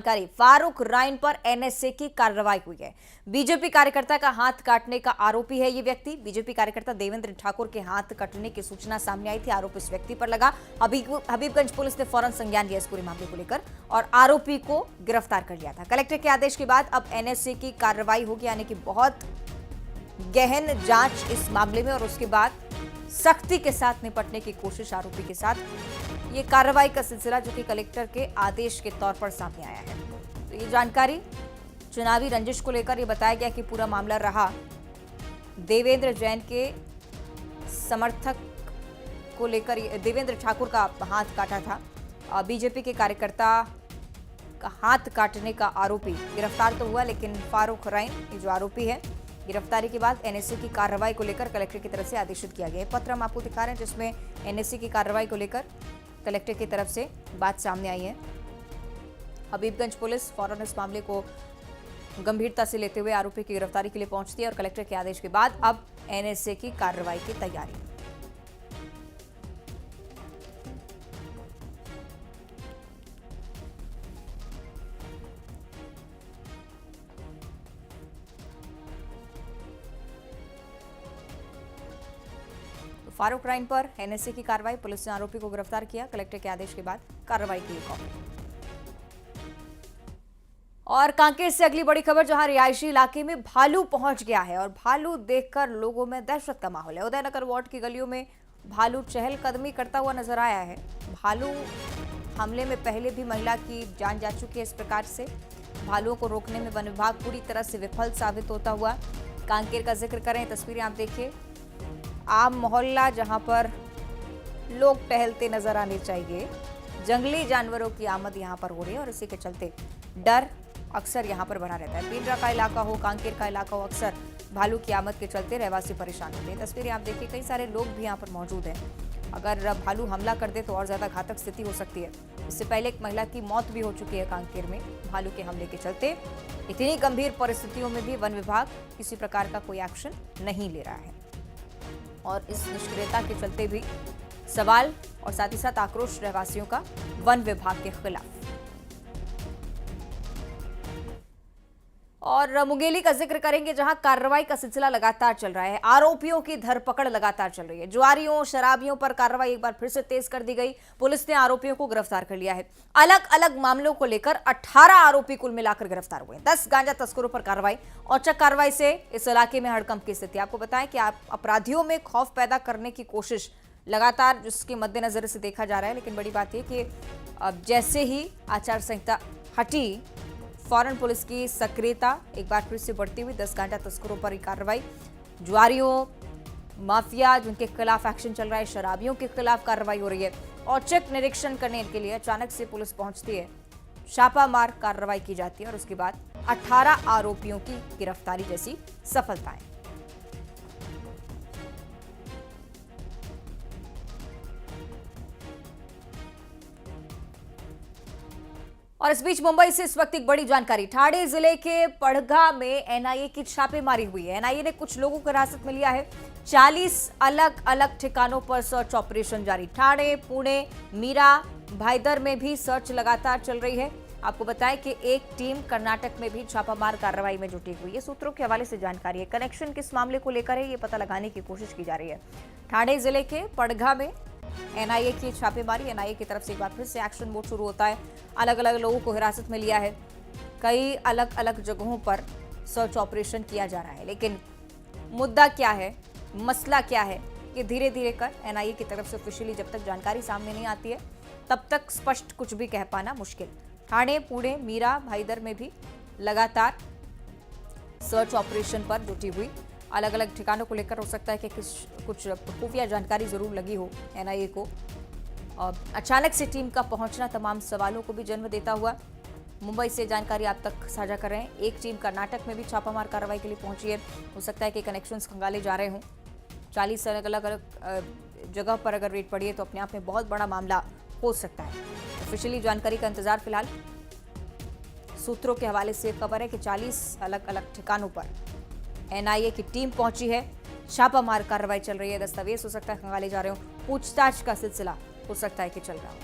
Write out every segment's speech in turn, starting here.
जानकारी फारूक राइन पर एनएसए की कार्रवाई हुई है। बीजेपी कार्यकर्ता का हाथ काटने का आरोपी है ये व्यक्ति। बीजेपी कार्यकर्ता देवेंद्र ठाकुर के हाथ कटने की सूचना सामने आई थी। आरोप इस व्यक्ति पर लगा। हबीबगंज पुलिस ने फौरन संज्ञान लिया इस पूरे मामले को लेकर और आरोपी को गिरफ्तार कर लिया था। कलेक्टर के आदेश के बाद अब एनएसए की कार्रवाई होगी, यानी कि बहुत गहन जांच इस मामले में और उसके बाद सख्ती के साथ निपटने की कोशिश आरोपी के साथ। ये कार्रवाई का सिलसिला जो कि कलेक्टर के आदेश के तौर पर सामने आया है। तो ये जानकारी चुनावी रंजिश को लेकर ये बताया गया कि पूरा मामला रहा देवेंद्र जैन के समर्थक को लेकर। देवेंद्र ठाकुर का हाथ काटा था। बीजेपी के कार्यकर्ता का हाथ काटने का आरोपी गिरफ्तार तो हुआ, लेकिन फारूक राइन ये जो आरोपी है, गिरफ्तारी के बाद एनएसए की कार्रवाई को लेकर कलेक्टर की तरफ से आदेशित किया गया है। पत्र हम आपको दिखा रहे हैं जिसमें एनएसए की कार्रवाई को लेकर कलेक्टर की तरफ से बात सामने आई है। हबीबगंज पुलिस फौरन इस मामले को गंभीरता से लेते हुए आरोपी की गिरफ्तारी के लिए पहुंचती है और कलेक्टर के आदेश के बाद अब एनएसए की कार्रवाई की तैयारी। फारूक राइन पर एनएसए की कार्रवाई, पुलिस ने आरोपी को गिरफ्तार किया। कलेक्टर के आदेश के बाद कार्रवाई की गई। और कांकेर से अगली बड़ी खबर, जहां रिहायशी इलाके में भालू पहुंच गया है और भालू देखकर लोगों में दहशत का माहौल है। उदयनगर वार्ड की गलियों में भालू चहलकदमी करता हुआ नजर आया है। भालू हमले में पहले भी महिला की जान जा चुकी है। इस प्रकार से भालुओं को रोकने में वन विभाग पूरी तरह से विफल साबित होता हुआ। कांकेर का जिक्र करें, तस्वीरें आप देखिए, आम मोहल्ला जहां पर लोग टहलते नजर आने चाहिए। जंगली जानवरों की आमद यहां पर हो रही है और इसी के चलते डर अक्सर यहां पर बना रहता है। पिंडरा का इलाका हो, कांकेर का इलाका हो, अक्सर भालू की आमद के चलते रहवासी परेशान होते हैं। तस्वीरें आप देखिए, कई सारे लोग भी यहां पर मौजूद हैं। अगर भालू हमला कर दे तो और ज्यादा घातक स्थिति हो सकती है। इससे पहले एक महिला की मौत भी हो चुकी है कांकेर में भालू के हमले के चलते। इतनी गंभीर परिस्थितियों में भी वन विभाग किसी प्रकार का कोई एक्शन नहीं ले रहा है और इस निष्क्रियता के चलते भी सवाल और साथ ही साथ आक्रोश रहवासियों का वन विभाग के खिलाफ। और मुंगेली का जिक्र करेंगे, जहां कार्रवाई का सिलसिला लगातार चल रहा है। आरोपियों की धरपकड़ लगातार चल रही है। जुआरियों शराबियों पर कार्रवाई एक बार फिर से तेज कर दी गई। पुलिस ने आरोपियों को गिरफ्तार कर लिया है। अलग अलग मामलों को लेकर 18 आरोपी कुल मिलाकर गिरफ्तार हुए। 10 गांजा तस्करों पर कार्रवाई। औचक कार्रवाई से इस इलाके में हड़कंप की स्थिति। आपको बताएं कि अपराधियों में खौफ पैदा करने की कोशिश लगातार जिसके मद्देनजर से देखा जा रहा है। लेकिन बड़ी बात यह कि जैसे ही आचार संहिता हटी, फौरन पुलिस की सक्रियता एक बार फिर से बढ़ती हुई। 10 गांजा तस्करों पर कार्रवाई। जुआरियों माफिया जिनके खिलाफ एक्शन चल रहा है, शराबियों के खिलाफ कार्रवाई हो रही है। औचक निरीक्षण करने के लिए अचानक से पुलिस पहुंचती है, छापामार कार्रवाई की जाती है और उसके बाद 18 आरोपियों की गिरफ्तारी जैसी सफलताएं। और इस बीच मुंबई से इस वक्त एक बड़ी जानकारी। ठाणे जिले के पड़गा में एनआईए की छापेमारी हुई है। एनआईए ने कुछ लोगों को हिरासत में लिया है। 40 अलग अलग ठिकानों पर सर्च ऑपरेशन जारी। ठाणे, पुणे, मीरा, भाईदर में भी सर्च लगातार चल रही है। आपको बताएं कि एक टीम कर्नाटक में भी छापामार कार्रवाई में जुटी हुई है। सूत्रों के हवाले से जानकारी है। कनेक्शन किस मामले को लेकर है, ये पता लगाने की कोशिश की जा रही है। ठाणे जिले के पड़गा में एनआईए की छापेमारी। एनआईए की तरफ से एक बार फिर से एक्शन मोड शुरू होता है। अलग अलग लोगों को हिरासत में लिया है। कई अलग अलग जगहों पर सर्च ऑपरेशन किया जा रहा है। लेकिन मुद्दा क्या है, मसला क्या है, ये धीरे धीरे कर एनआईए की तरफ से ऑफिशियली जब तक जानकारी सामने नहीं आती है तब तक स्पष्ट कुछ भी कह पाना मुश्किल। ठाणे, पुणे, मीरा, भाईदर में भी लगातार सर्च ऑपरेशन पर जुटी हुई। अलग अलग ठिकानों को लेकर हो सकता है कि कुछ खुफिया जानकारी जरूर लगी हो एनआईए को। अचानक से टीम का पहुंचना तमाम सवालों को भी जन्म देता हुआ। मुंबई से जानकारी आप तक साझा कर रहे हैं। एक टीम कर्नाटक में भी छापामार कार्रवाई के लिए पहुंची है। हो सकता है कि कनेक्शंस खंगाले जा रहे हों। 40 अलग अलग जगह पर अगर रेड पड़ी है तो अपने आप में बहुत बड़ा मामला हो सकता है। ऑफिशियली जानकारी का इंतजार फिलहाल। सूत्रों के हवाले से खबर है कि 40 अलग अलग ठिकानों पर एनआईए की टीम पहुंची है। छापामार कार्रवाई चल रही है। दस्तावेज हो सकता है खंगाले जा रहे हो। पूछताछ का सिलसिला हो सकता है कि चल रहा हो।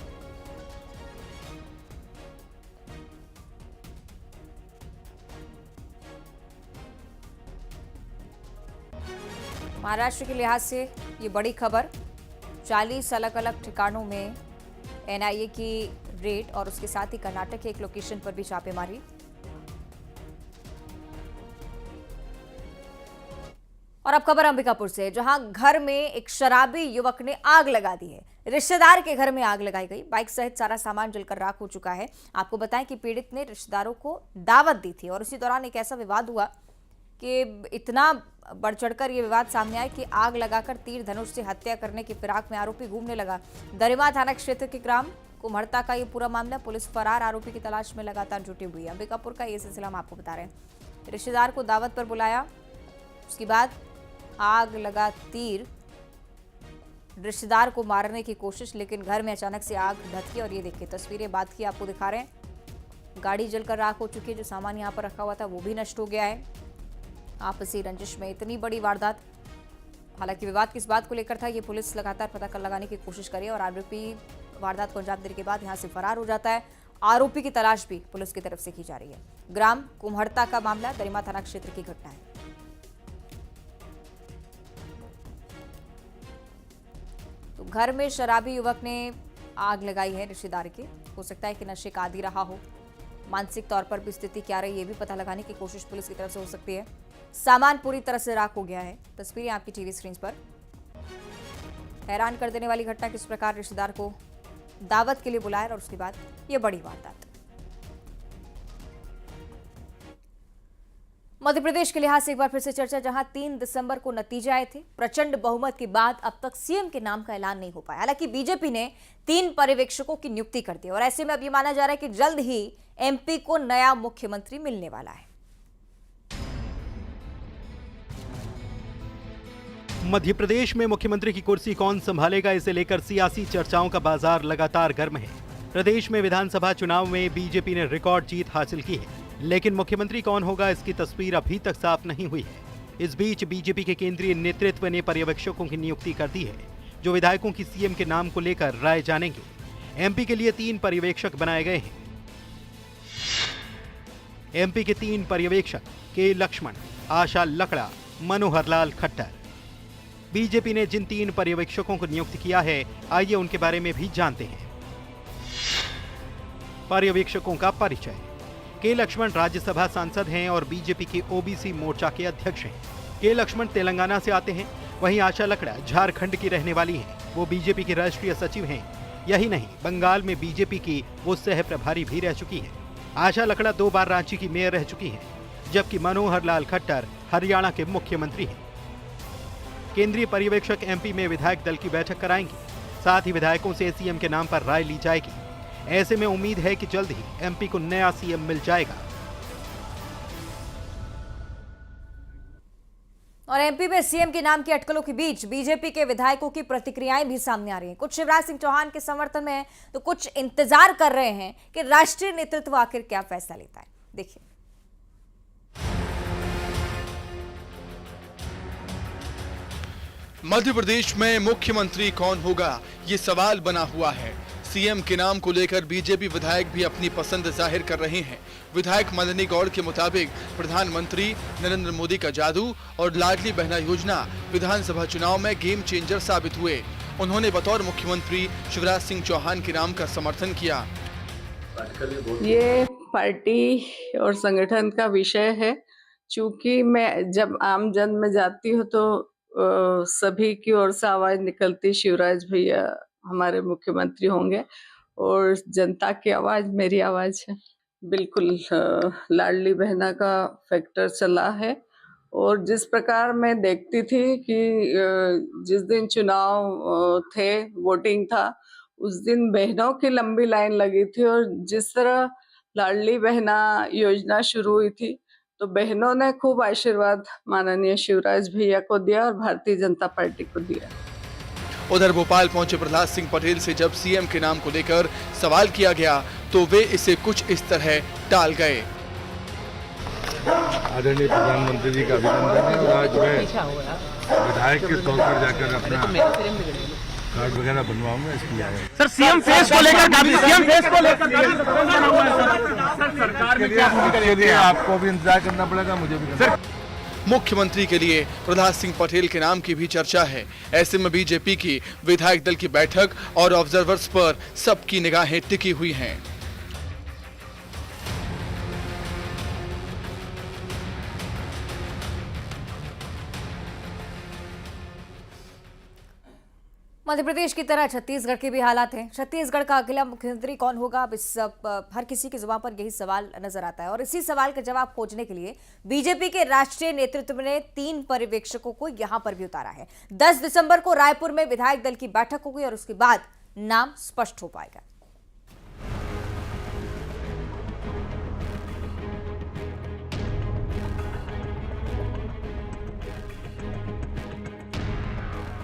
महाराष्ट्र के लिहाज से ये बड़ी खबर। 40 अलग अलग ठिकानों में एनआईए की रेड और उसके साथ ही कर्नाटक के एक लोकेशन पर भी छापेमारी। और अब खबर अंबिकापुर से, जहां घर में एक शराबी युवक ने आग लगा दी है। रिश्तेदार के घर में आग लगाई गई। बाइक सहित सारा सामान जलकर राख हो चुका है। आपको बताएं कि पीड़ित ने रिश्तेदारों को दावत दी थी और उसी दौरान एक ऐसा विवाद हुआ कि इतना बढ़ चढ़कर यह विवाद सामने आया कि आग लगाकर तीर धनुष से हत्या करने की फिराक में आरोपी घूमने लगा। दरिमा थाना क्षेत्र के ग्राम कुम्हड़ता का यह पूरा मामला। पुलिस फरार आरोपी की तलाश में लगातार जुटी हुई है। अंबिकापुर का यह सिलसिला हम आपको बता रहे हैं। रिश्तेदार को दावत पर बुलाया, उसके बाद आग लगा तीर, रिश्तेदार को मारने की कोशिश, लेकिन घर में अचानक से आग धधकी। और ये देखिए तस्वीरें बाद की आपको दिखा रहे हैं। गाड़ी जलकर राख हो चुकी है। जो सामान यहाँ पर रखा हुआ था वो भी नष्ट हो गया है। आपसी रंजिश में इतनी बड़ी वारदात। हालांकि विवाद किस बात को लेकर था ये पुलिस लगातार पता कर लगाने की कोशिश करी और आरोपी वारदात को अंजाम देने के बाद यहाँ से फरार हो जाता है। आरोपी की तलाश भी पुलिस की तरफ से की जा रही है। ग्राम कुम्हड़ता का मामला, दरिमा थाना क्षेत्र की घटना है। तो घर में शराबी युवक ने आग लगाई है रिश्तेदार के। हो सकता है कि नशे का आदी रहा हो, मानसिक तौर पर भी स्थिति क्या रही ये भी पता लगाने की कोशिश पुलिस की तरफ से हो सकती है। सामान पूरी तरह से राख हो गया है। तस्वीरें आपकी टीवी स्क्रीन पर। हैरान कर देने वाली घटना, किस प्रकार रिश्तेदार को दावत के लिए बुलाया और उसके बाद ये बड़ी वारदात। मध्य प्रदेश के लिहाज से एक बार फिर से चर्चा, जहां 3 दिसंबर को नतीजे आए थे। प्रचंड बहुमत के बाद अब तक सीएम के नाम का ऐलान नहीं हो पाया। हालांकि बीजेपी ने 3 पर्यवेक्षकों की नियुक्ति कर दी और ऐसे में अब ये माना जा रहा है कि जल्द ही एमपी को नया मुख्यमंत्री मिलने वाला है। मध्य प्रदेश में मुख्यमंत्री की कुर्सी कौन संभालेगा, इसे लेकर सियासी चर्चाओं का बाजार लगातार गर्म है। प्रदेश में विधानसभा चुनाव में बीजेपी ने रिकॉर्ड जीत हासिल की है, लेकिन मुख्यमंत्री कौन होगा इसकी तस्वीर अभी तक साफ नहीं हुई है। इस बीच बीजेपी के केंद्रीय नेतृत्व ने पर्यवेक्षकों की नियुक्ति कर दी है, जो विधायकों की सीएम के नाम को लेकर राय जानेंगे। एमपी के लिए 3 पर्यवेक्षक बनाए गए हैं। एमपी के 3 पर्यवेक्षक के लक्ष्मण, आशा लकड़ा, मनोहर लाल खट्टर। बीजेपी ने जिन 3 पर्यवेक्षकों को नियुक्त किया है, आइए उनके बारे में भी जानते हैं। पर्यवेक्षकों का परिचय। के लक्ष्मण राज्यसभा सांसद हैं और बीजेपी के ओबीसी मोर्चा के अध्यक्ष हैं। के लक्ष्मण तेलंगाना से आते हैं। वहीं आशा लकड़ा झारखंड की रहने वाली हैं। वो बीजेपी की राष्ट्रीय सचिव हैं। यही नहीं, बंगाल में बीजेपी की वो सह प्रभारी भी रह चुकी हैं। आशा लकड़ा 2 बार रांची की मेयर रह चुकी हैं, जबकि मनोहर लाल खट्टर हरियाणा के मुख्यमंत्री हैं। केंद्रीय पर्यवेक्षक एमपी में विधायक दल की बैठक कराएंगे, साथ ही विधायकों से सीएम के नाम पर राय ली जाएगी। ऐसे में उम्मीद है कि जल्द ही एमपी को नया सीएम मिल जाएगा। और एमपी में सीएम के नाम की अटकलों के बीच बीजेपी के विधायकों की प्रतिक्रियाएं भी सामने आ रही हैं। कुछ शिवराज सिंह चौहान के समर्थन में है, तो कुछ इंतजार कर रहे हैं कि राष्ट्रीय नेतृत्व आखिर क्या फैसला लेता है। देखिए, मध्य प्रदेश में मुख्यमंत्री कौन होगा, ये सवाल बना हुआ है। सीएम के नाम को लेकर बीजेपी विधायक भी अपनी पसंद जाहिर कर रहे हैं। विधायक मदनी गौड़ के मुताबिक प्रधानमंत्री नरेंद्र मोदी का जादू और लाडली बहना योजना विधानसभा चुनाव में गेम चेंजर साबित हुए। उन्होंने बतौर मुख्यमंत्री शिवराज सिंह चौहान के नाम का समर्थन किया। ये पार्टी और संगठन का विषय है। चूंकि मैं जब आम जन में जाती हूँ तो सभी की ओर से आवाज निकलती, शिवराज भैया हमारे मुख्यमंत्री होंगे, और जनता की आवाज मेरी आवाज है। बिल्कुल लाडली बहना का फैक्टर चला है। और जिस प्रकार मैं देखती थी कि जिस दिन चुनाव थे, वोटिंग था, उस दिन बहनों की लंबी लाइन लगी थी। और जिस तरह लाडली बहना योजना शुरू हुई थी, तो बहनों ने खूब आशीर्वाद माननीय शिवराज भैया को दिया और भारतीय जनता पार्टी को दिया। उधर भोपाल पहुंचे प्रहलाद सिंह पटेल से जब सीएम के नाम को लेकर सवाल किया गया, तो वे इसे कुछ इस तरह टाल गए। आदरणीय प्रधानमंत्री जी का अभिनंदन है। और आज मैं विधायक के तौर पर जाकर अपना कार्ड वगैरह बनवाऊंगा, इसलिए आया। सर सीएम फेस को लेकर सरकार के लिए आपको भी इंतजार करना पड़ेगा, मुझे भी। मुख्यमंत्री के लिए प्रहलाद सिंह पटेल के नाम की भी चर्चा है। ऐसे में बीजेपी की विधायक दल की बैठक और ऑब्जर्वर्स पर सबकी निगाहें टिकी हुई हैं। मध्य प्रदेश की तरह छत्तीसगढ़ के भी हालात हैं। छत्तीसगढ़ का अगला मुख्यमंत्री कौन होगा, अब इस हर किसी की जुबान पर यही सवाल नजर आता है। और इसी सवाल का जवाब खोजने के लिए बीजेपी के राष्ट्रीय नेतृत्व ने 3 पर्यवेक्षकों को यहां पर भी उतारा है। 10 दिसंबर को रायपुर में विधायक दल की बैठक होगी और उसके बाद नाम स्पष्ट हो पाएगा।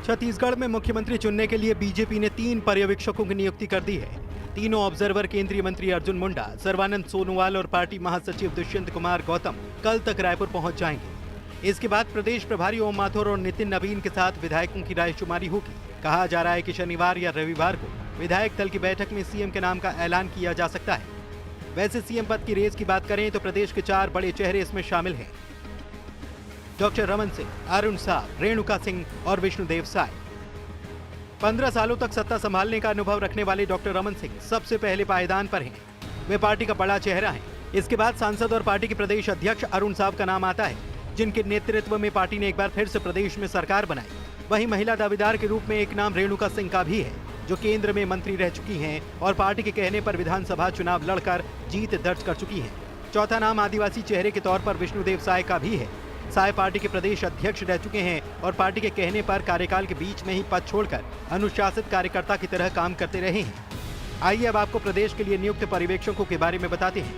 छत्तीसगढ़ में मुख्यमंत्री चुनने के लिए बीजेपी ने 3 पर्यवेक्षकों की नियुक्ति कर दी है। तीनों ऑब्जर्वर केंद्रीय मंत्री अर्जुन मुंडा, सर्बानंद सोनोवाल और पार्टी महासचिव दुष्यंत कुमार गौतम कल तक रायपुर पहुंच जाएंगे। इसके बाद प्रदेश प्रभारी ओम माथुर और नितिन नवीन के साथ विधायकों की रायशुमारी होगी। कहा जा रहा है कि शनिवार या रविवार को विधायक दल की बैठक में सीएम के नाम का ऐलान किया जा सकता है। वैसे सीएम पद की रेस की बात करें तो प्रदेश के 4 बड़े चेहरे इसमें शामिल हैं। डॉक्टर रमन सिंह, अरुण साह, रेणुका सिंह और विष्णुदेव साय। 15 सालों तक सत्ता संभालने का अनुभव रखने वाले डॉक्टर रमन सिंह सबसे पहले पायदान पर हैं। वे पार्टी का बड़ा चेहरा हैं। इसके बाद सांसद और पार्टी के प्रदेश अध्यक्ष अरुण साह का नाम आता है, जिनके नेतृत्व में पार्टी ने एक बार फिर से प्रदेश में सरकार बनाई। वहीं महिला दावेदार के रूप में एक नाम रेणुका सिंह का भी है, जो केंद्र में मंत्री रह चुकी हैं और पार्टी के कहने पर विधानसभा चुनाव लड़कर जीत दर्ज कर चुकी हैं। चौथा नाम आदिवासी चेहरे के तौर पर विष्णुदेव साय का भी है। साय पार्टी के प्रदेश अध्यक्ष रह चुके हैं और पार्टी के कहने पर कार्यकाल के बीच में ही पद छोड़कर अनुशासित कार्यकर्ता की तरह काम करते रहे हैं। आइए अब आपको प्रदेश के लिए नियुक्त पर्यवेक्षकों के बारे में बताते हैं।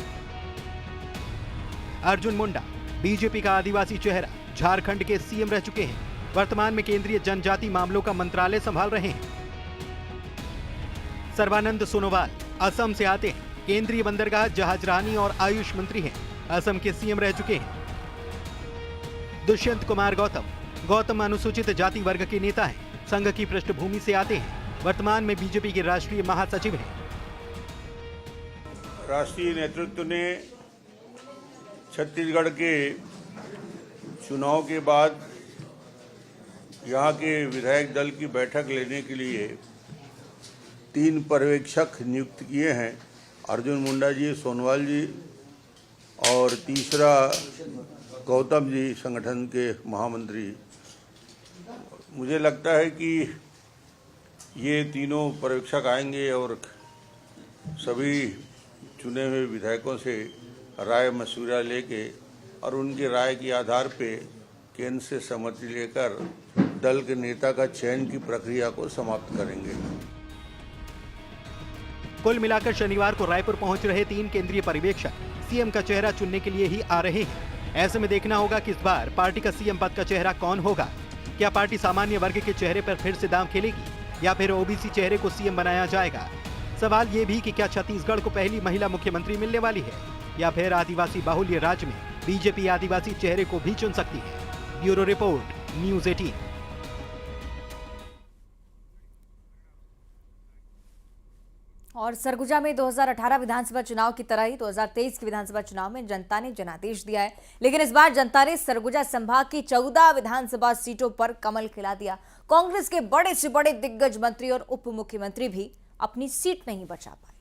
अर्जुन मुंडा बीजेपी का आदिवासी चेहरा, झारखंड के सीएम रह चुके हैं। वर्तमान में केंद्रीय जनजाति मामलों का मंत्रालय संभाल रहे हैं। सर्बानंद सोनोवाल असम से आते हैं। केंद्रीय बंदरगाह, जहाजरानी और आयुष मंत्री हैं। असम के सीएम रह चुके हैं। दुष्यंत कुमार गौतम अनुसूचित जाति वर्ग के नेता हैं। संघ की पृष्ठभूमि से आते हैं। वर्तमान में बीजेपी के राष्ट्रीय महासचिव हैं। राष्ट्रीय नेतृत्व ने छत्तीसगढ़ के चुनाव के बाद यहाँ के विधायक दल की बैठक लेने के लिए 3 पर्यवेक्षक नियुक्त किए हैं, अर्जुन मुंडा जी, सोनोवाल जी और तीसरा गौतम जी, संगठन के महामंत्री। मुझे लगता है कि ये तीनों पर्यवेक्षक आएंगे और सभी चुने हुए विधायकों से राय मशविरा लेके और उनकी राय के आधार पे केंद्र से सहमति लेकर दल के नेता का चयन की प्रक्रिया को समाप्त करेंगे। कुल मिलाकर शनिवार को रायपुर पहुंच रहे 3 केंद्रीय पर्यवेक्षक सीएम का चेहरा चुनने के लिए ही आ रहे हैं। ऐसे में देखना होगा कि इस बार पार्टी का सीएम पद का चेहरा कौन होगा। क्या पार्टी सामान्य वर्ग के चेहरे पर फिर से दांव खेलेगी या फिर ओबीसी चेहरे को सीएम बनाया जाएगा। सवाल ये भी कि क्या छत्तीसगढ़ को पहली महिला मुख्यमंत्री मिलने वाली है या फिर आदिवासी बाहुल्य राज्य में बीजेपी आदिवासी चेहरे को भी चुन सकती है। Bureau report, news 18। और सरगुजा में 2018 विधानसभा चुनाव की तरह ही 2023 के विधानसभा चुनाव में जनता ने जनादेश दिया है, लेकिन इस बार जनता ने सरगुजा संभाग की 14 विधानसभा सीटों पर कमल खिला दिया। कांग्रेस के बड़े से बड़े दिग्गज मंत्री और उप मुख्यमंत्री भी अपनी सीट नहीं बचा पाए।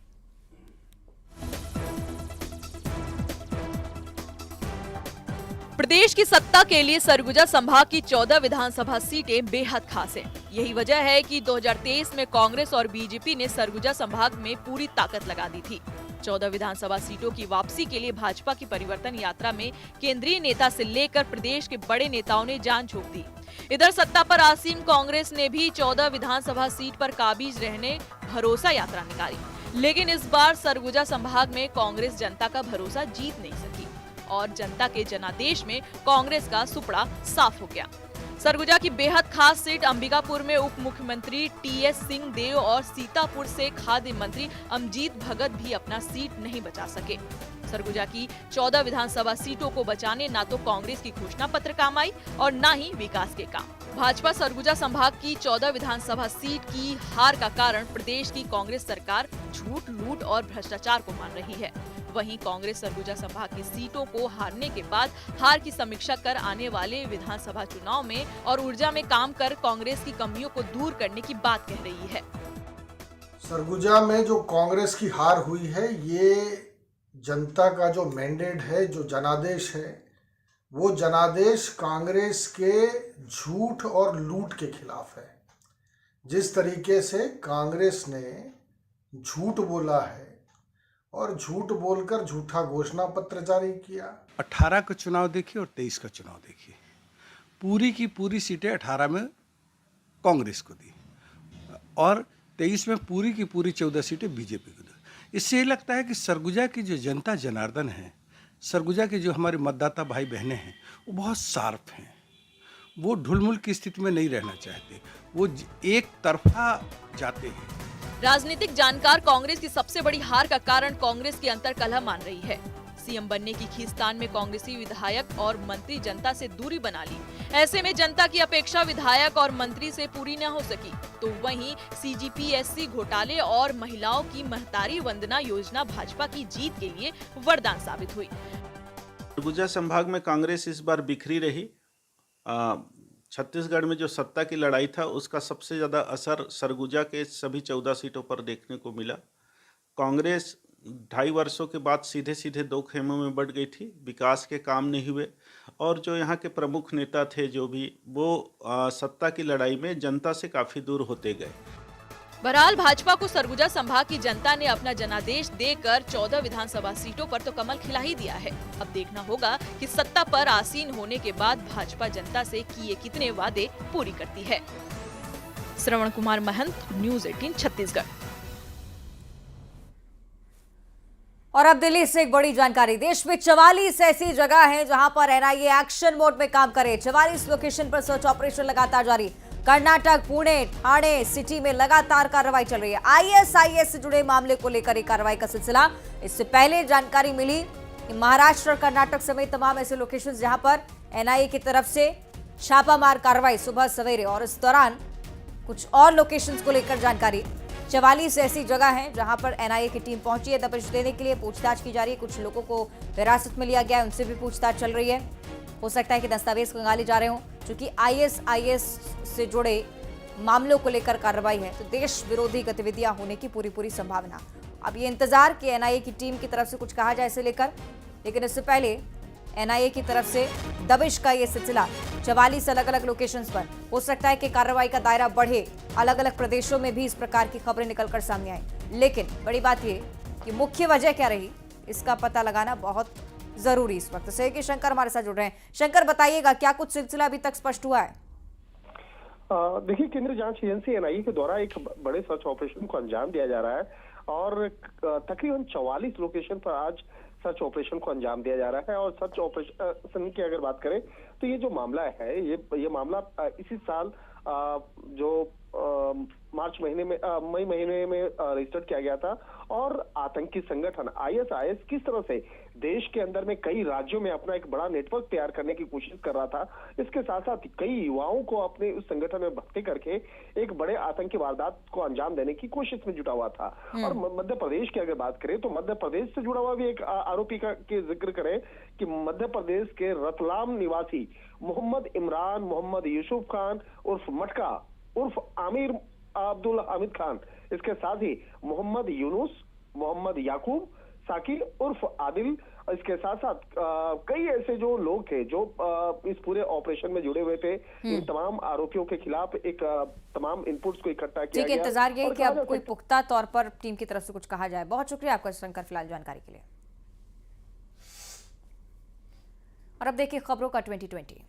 प्रदेश की सत्ता के लिए सरगुजा संभाग की 14 विधानसभा सीटें बेहद खास हैं। यही वजह है कि 2023 में कांग्रेस और बीजेपी ने सरगुजा संभाग में पूरी ताकत लगा दी थी। 14 विधानसभा सीटों की वापसी के लिए भाजपा की परिवर्तन यात्रा में केंद्रीय नेता से लेकर प्रदेश के बड़े नेताओं ने जान झोंक दी। इधर सत्ता पर आसीन कांग्रेस ने भी 14 विधानसभा सीट पर काबिज रहने भरोसा यात्रा निकाली, लेकिन इस बार सरगुजा संभाग में कांग्रेस जनता का भरोसा जीत नहीं सकी और जनता के जनादेश में कांग्रेस का सुपड़ा साफ हो गया। सरगुजा की बेहद खास सीट अंबिकापुर में उप मुख्यमंत्री टीएस सिंहदेव और सीतापुर से खाद्य मंत्री अमजीत भगत भी अपना सीट नहीं बचा सके। सरगुजा की 14 विधानसभा सीटों को बचाने ना तो कांग्रेस की घोषणा पत्र काम आई और ना ही विकास के काम। भाजपा सरगुजा संभाग की 14 विधानसभा सीट की हार का कारण प्रदेश की कांग्रेस सरकार झूठ, लूट और भ्रष्टाचार को मान रही है। वहीं कांग्रेस सरगुजा संभाग की सीटों को हारने के बाद हार की समीक्षा कर आने वाले विधानसभा चुनाव में और ऊर्जा में काम कर कांग्रेस की कमियों को दूर करने की बात कह रही है। सरगुजा में जो कांग्रेस की हार हुई है, ये जनता का जो मैंडेट है, जो जनादेश है, वो जनादेश कांग्रेस के झूठ और लूट के खिलाफ है। जिस तरीके से कांग्रेस ने झूठ बोला है और झूठ बोलकर झूठा घोषणा पत्र जारी किया। 18 का चुनाव देखिए और 23 का चुनाव देखिए, पूरी की पूरी सीटें 18 में कांग्रेस को दी और 23 में पूरी की पूरी 14 सीटें बीजेपी को दी। इससे ये लगता है कि सरगुजा की जो जनता जनार्दन है, सरगुजा के जो हमारे मतदाता भाई बहनें हैं, वो बहुत शार्प हैं। वो ढुलमुल की स्थिति में नहीं रहना चाहते, वो एक तरफा जाते हैं। राजनीतिक जानकार कांग्रेस की सबसे बड़ी हार का कारण कांग्रेस की अंतर्कलह मान रही है। सीएम बनने की खींचतान में कांग्रेसी विधायक और मंत्री जनता से दूरी बना ली। ऐसे में जनता की अपेक्षा विधायक और मंत्री से पूरी न हो सकी, तो वहीं सीजीपीएससी घोटाले और महिलाओं की महतारी वंदना योजना भाजपा की जीत के लिए वरदान साबित हुई। सरगुजा संभाग में कांग्रेस इस बार बिखरी रही। छत्तीसगढ़ में जो सत्ता की लड़ाई था, उसका सबसे ज़्यादा असर सरगुजा के सभी 14 सीटों पर देखने को मिला। कांग्रेस 2.5 वर्षों के बाद सीधे सीधे 2 खेमों में बढ़ गई थी। विकास के काम नहीं हुए और जो यहाँ के प्रमुख नेता थे, जो भी वो सत्ता की लड़ाई में जनता से काफ़ी दूर होते गए। बहरहाल भाजपा को सरगुजा संभाग की जनता ने अपना जनादेश देकर 14 विधानसभा सीटों पर तो कमल खिला ही दिया है। अब देखना होगा कि सत्ता पर आसीन होने के बाद भाजपा जनता से किए कितने वादे पूरी करती है। श्रवण कुमार महंत, न्यूज़ 18 छत्तीसगढ़। और अब दिल्ली से एक बड़ी जानकारी। देश में 44 ऐसी जगह हैं जहां पर एनआईए एक्शन मोड में काम करे। 44 लोकेशन पर सर्च ऑपरेशन लगातार जारी। कर्नाटक, पुणे, ठाणे सिटी में लगातार कार्रवाई चल रही है। आईएसआईएस से जुड़े मामले को लेकर एक कार्रवाई का सिलसिला। इससे पहले जानकारी मिली कि महाराष्ट्र और कर्नाटक समेत तमाम ऐसे लोकेशंस जहां पर एनआईए की तरफ से छापामार कार्रवाई सुबह सवेरे, और इस दौरान कुछ और लोकेशंस को लेकर जानकारी। 44 ऐसी जगह हैं जहां पर एनआईए की टीम पहुंची है। दबिश देने के लिए पूछताछ की जा रही है। कुछ लोगों को हिरासत में लिया गया है, उनसे भी पूछताछ चल रही है। हो सकता है कि दस्तावेज खंगाले जा रहे हों। चूंकि आईएसआईएस से जुड़े मामलों को लेकर कार्रवाई है, तो देश विरोधी गतिविधियां होने की पूरी संभावना। अब ये इंतजार कि एनआईए की टीम की तरफ से कुछ कहा जाए इसे लेकर, लेकिन इससे पहले एनआईए की तरफ से दबिश का ये सिलसिला 44 अलग अलग लोकेशंस पर। हो सकता है कि कार्रवाई का दायरा बढ़े, अलग अलग प्रदेशों में भी इस प्रकार की खबरें निकलकर सामने आए। लेकिन बड़ी बात ये कि मुख्य वजह क्या रही, इसका पता लगाना बहुत जरूरी इस वक्त। सहयोगी शंकर हमारे साथ जुड़ रहे हैं। शंकर, बताइएगा क्या कुछ सिलसिला अभी तक स्पष्ट हुआ है? देखिए, केंद्रीय जांच एजेंसी एनआईए के द्वारा एक बड़े सर्च ऑपरेशन को अंजाम दिया जा रहा है और तकरीबन 44 लोकेशन पर आज सर्च ऑपरेशन को अंजाम दिया जा रहा है। और सर्च ऑपरेशन की अगर बात करें तो ये जो मामला है, ये मामला इसी साल जो मई महीने में रजिस्टर किया गया था। और आतंकी संगठन आईएसआईएस किस तरह से देश के अंदर में कई राज्यों में अपना एक बड़ा नेटवर्क तैयार करने की कोशिश कर रहा था, इसके साथ साथ कई युवाओं को अपने उस संगठन में भर्ती करके एक बड़े आतंकी वारदात को अंजाम देने की कोशिश में जुटा हुआ था। और मध्य प्रदेश की अगर बात करें तो मध्य प्रदेश से जुड़ा हुआ भी एक आरोपी के जिक्र करें कि मध्य प्रदेश के रतलाम निवासी मोहम्मद इमरान मोहम्मद यूसुफ खान उर्फ मटका उर्फ आमिर अब्दुल हामिद खान, इसके साथ ही मोहम्मद यूनुस, मोहम्मद याकूब, साकिर उर्फ आदिल, इसके साथ साथ कई ऐसे जो लोग थे जो इस पूरे ऑपरेशन में जुड़े हुए थे। इन तमाम आरोपियों के खिलाफ एक तमाम इनपुट्स को इकट्ठा किया गया। इंतजार ये कि अब कोई पुख्ता तौर पर टीम की तरफ से कुछ कहा जाए। बहुत शुक्रिया आपका शंकर फिलहाल जानकारी के लिए। और अब देखिए खबरों का 2020।